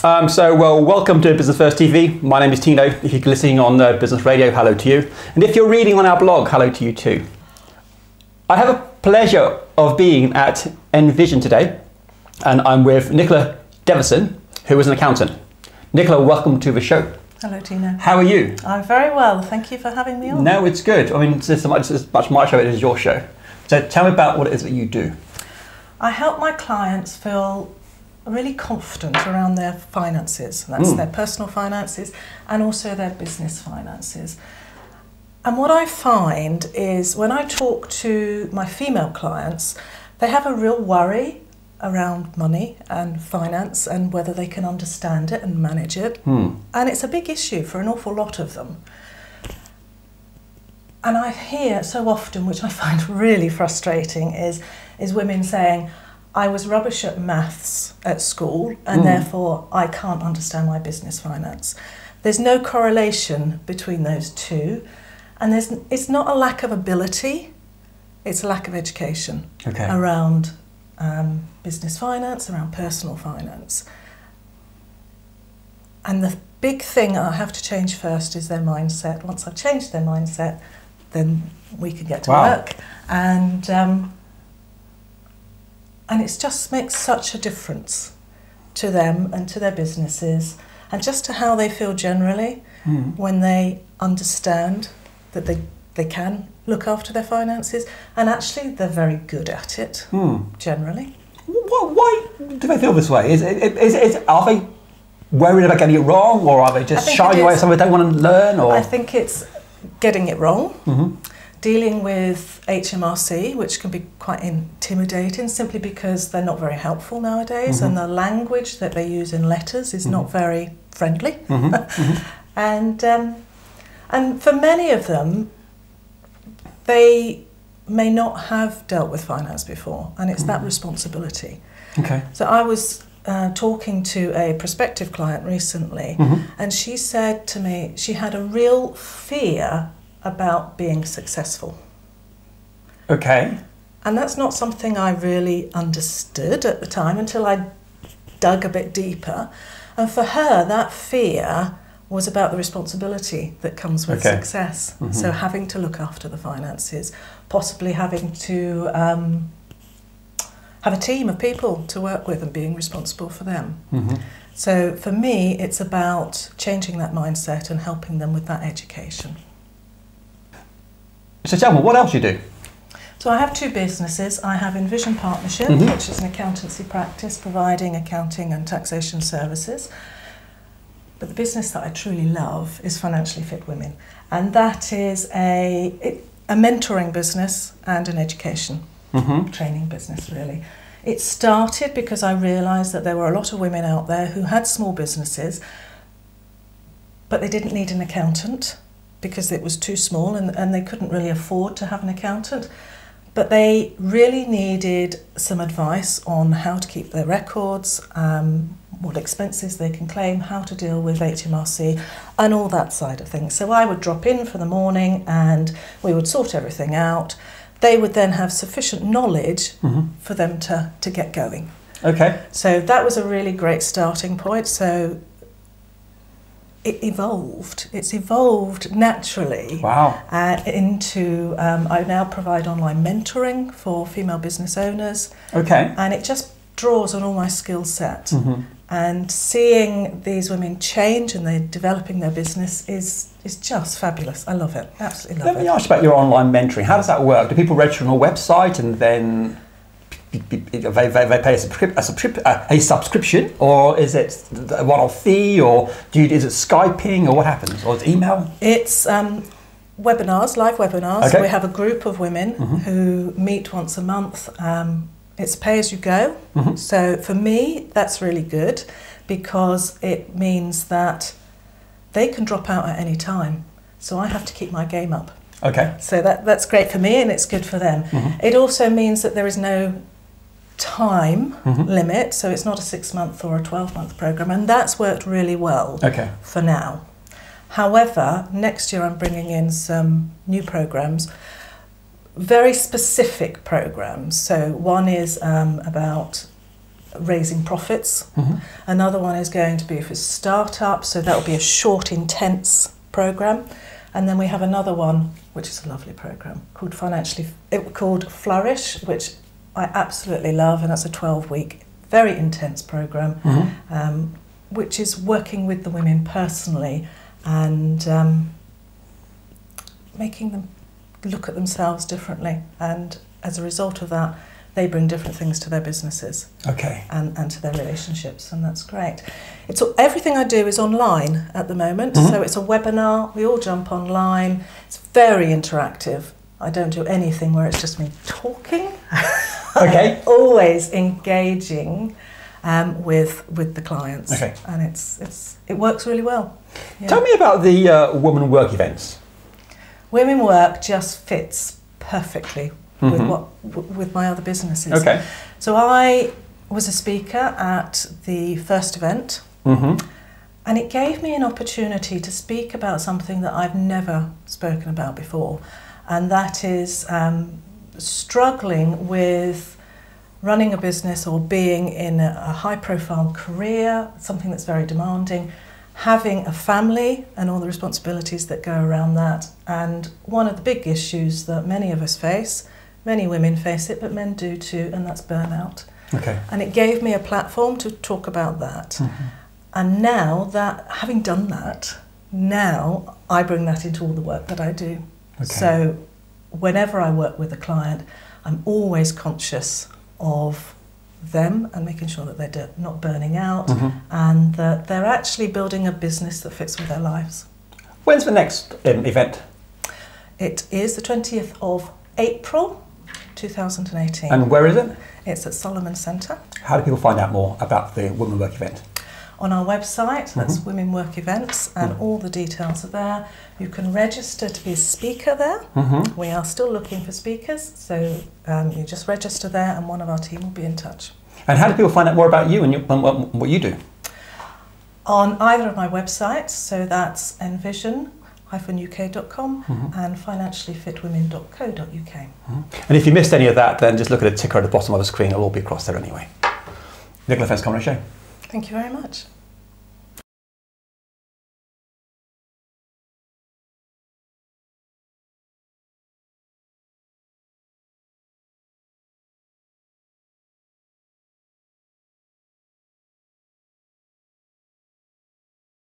Well, welcome to Business First TV. My name is Tino. If you're listening on Business Radio, hello to you. And if you're reading on our blog, hello to you too. I have a pleasure of being at Envision today, and I'm with Nicola Deverson, who is an accountant. Nicola, welcome to the show. Hello, Tino. How are you? I'm very well. Thank you for having me on. No, it's good. I mean, it's as much my show as it is your show. So tell me about what it is that you do. I help my clients feel really confident around their finances. That's their personal finances and also their business finances. And what I find is when I talk to my female clients, they have a real worry around money and finance and whether they can understand it and manage it. And it's a big issue for an awful lot of them. And I hear so often, which I find really frustrating, is women saying, I was rubbish at maths at school and therefore I can't understand my business finance. There's no correlation between those two, and it's not a lack of ability, it's a lack of education around business finance, around personal finance. And the big thing I have to change first is their mindset. Once I've changed their mindset, then we can get to work. And it just makes such a difference to them and to their businesses and just to how they feel generally when they understand that they can look after their finances, and actually they're very good at it generally. Why do they feel this way? Are they worried about getting it wrong, or are they just shying away something they don't want to learn? Or? I think it's getting it wrong, dealing with HMRC, which can be quite intimidating simply because they're not very helpful nowadays, and the language that they use in letters is not very friendly. And for many of them, they may not have dealt with finance before, and it's that responsibility. So I was talking to a prospective client recently, and she said to me she had a real fear about being successful. And that's not something I really understood at the time until I dug a bit deeper. And for her, that fear was about the responsibility that comes with success. So having to look after the finances, possibly having to have a team of people to work with and being responsible for them. So for me, it's about changing that mindset and helping them with that education. So tell me, what else you do? So I have two businesses. I have Envision Partnership, which is an accountancy practice providing accounting and taxation services. But the business that I truly love is Financially Fit Women. And that is a mentoring business and an education training business, really. It started because I realised that there were a lot of women out there who had small businesses, but they didn't need an accountant because it was too small and they couldn't really afford to have an accountant. But they really needed some advice on how to keep their records, what expenses they can claim, how to deal with HMRC and all that side of things. So I would drop in for the morning and we would sort everything out. They would then have sufficient knowledge for them to get going. So that was a really great starting point. So it evolved. It's evolved naturally into, I now provide online mentoring for female business owners. And it just draws on all my skill set. And seeing these women change and they're developing their business is just fabulous. I love it, absolutely love it. Let me ask you about your online mentoring. How does that work? Do people register on a website and then they pay a subscription, or is it a one-off fee, or is it Skyping, or what happens, or is it email? It's webinars, live webinars. We have a group of women who meet once a month. It's pay as you go. So for me, that's really good because it means that they can drop out at any time. So I have to keep my game up. So that's great for me and it's good for them. It also means that there is no time limit, so it's not a 6-month or a 12-month program, and that's worked really well for now. However, next year I'm bringing in some new programs, very specific programs. So one is about raising profits. Another one is going to be for startups, so that will be a short, intense program. And then we have another one, which is a lovely program called called Flourish, which I absolutely love, and that's a 12-week, very intense program, which is working with the women personally and making them look at themselves differently. And as a result of that, they bring different things to their businesses, and to their relationships, and that's great. Everything I do is online at the moment, so it's a webinar. We all jump online. It's very interactive. I don't do anything where it's just me talking. I'm always engaging with the clients, and it works really well. Yeah. Tell me about the Women Work events. Women Work just fits perfectly with my other businesses. So I was a speaker at the first event, and it gave me an opportunity to speak about something that I've never spoken about before, and that is struggling with running a business or being in a high-profile career, something that's very demanding, having a family and all the responsibilities that go around that. And one of the big issues that many of us face, many women face it, but men do too, and that's burnout. And it gave me a platform to talk about that. And now that, having done that, now I bring that into all the work that I do. So whenever I work with a client, I'm always conscious of them and making sure that they're not burning out, and that they're actually building a business that fits with their lives. When's the next event? It is the 20th of April 2018. And where is it? It's at Salomons Centre. How do people find out more about the Women Work event? On our website, that's Women Work Events, and all the details are there. You can register to be a speaker there. We are still looking for speakers, so you just register there and one of our team will be in touch. And how do people find out more about you and what you do? On either of my websites, so that's Envision-UK.com and financiallyfitwomen.co.uk. And if you missed any of that, then just look at a ticker at the bottom of the screen. It'll all be across there anyway. Nicola, thanks for coming on the show. Thank you very much.